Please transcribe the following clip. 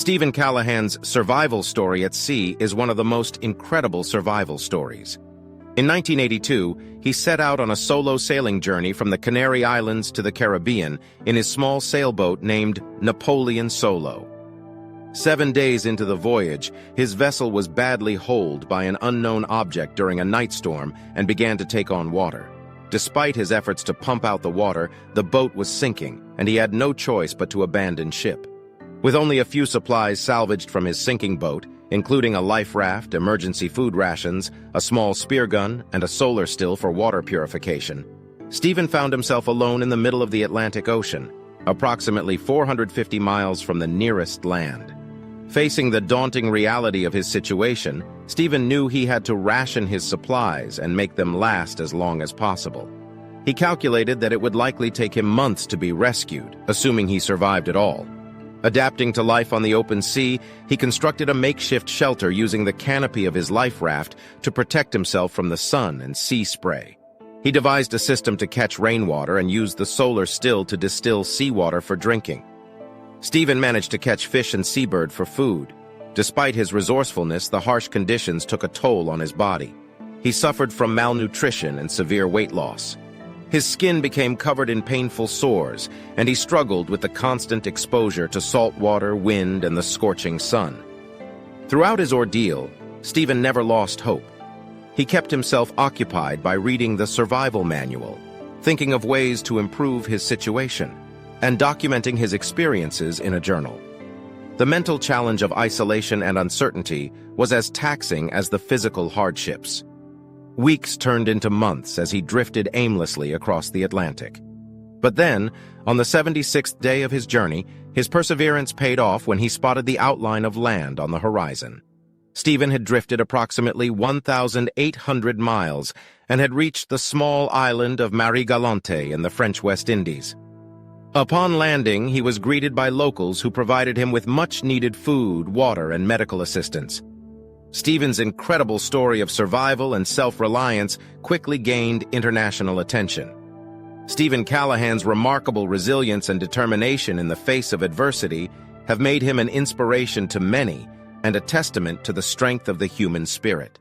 Stephen Callahan's survival story at sea is one of the most incredible survival stories. In 1982, he set out on a solo sailing journey from the Canary Islands to the Caribbean in his small sailboat named Napoleon Solo. 7 days into the voyage, his vessel was badly holed by an unknown object during a night storm and began to take on water. Despite his efforts to pump out the water, the boat was sinking, and he had no choice but to abandon ship. With only a few supplies salvaged from his sinking boat, including a life raft, emergency food rations, a small spear gun, and a solar still for water purification, Stephen found himself alone in the middle of the Atlantic Ocean, approximately 450 miles from the nearest land. Facing the daunting reality of his situation, Stephen knew he had to ration his supplies and make them last as long as possible. He calculated that it would likely take him months to be rescued, assuming he survived at all. Adapting to life on the open sea, he constructed a makeshift shelter using the canopy of his life raft to protect himself from the sun and sea spray. He devised a system to catch rainwater and used the solar still to distill seawater for drinking. Stephen managed to catch fish and seabird for food. Despite his resourcefulness, the harsh conditions took a toll on his body. He suffered from malnutrition and severe weight loss. His skin became covered in painful sores, and he struggled with the constant exposure to salt water, wind, and the scorching sun. Throughout his ordeal, Stephen never lost hope. He kept himself occupied by reading the survival manual, thinking of ways to improve his situation, and documenting his experiences in a journal. The mental challenge of isolation and uncertainty was as taxing as the physical hardships. Weeks turned into months as he drifted aimlessly across the Atlantic. But then, on the 76th day of his journey, his perseverance paid off when he spotted the outline of land on the horizon. Stephen had drifted approximately 1,800 miles and had reached the small island of Marie-Galante in the French West Indies. Upon landing, he was greeted by locals who provided him with much-needed food, water, and medical assistance. Stephen's incredible story of survival and self-reliance quickly gained international attention. Stephen Callahan's remarkable resilience and determination in the face of adversity have made him an inspiration to many and a testament to the strength of the human spirit.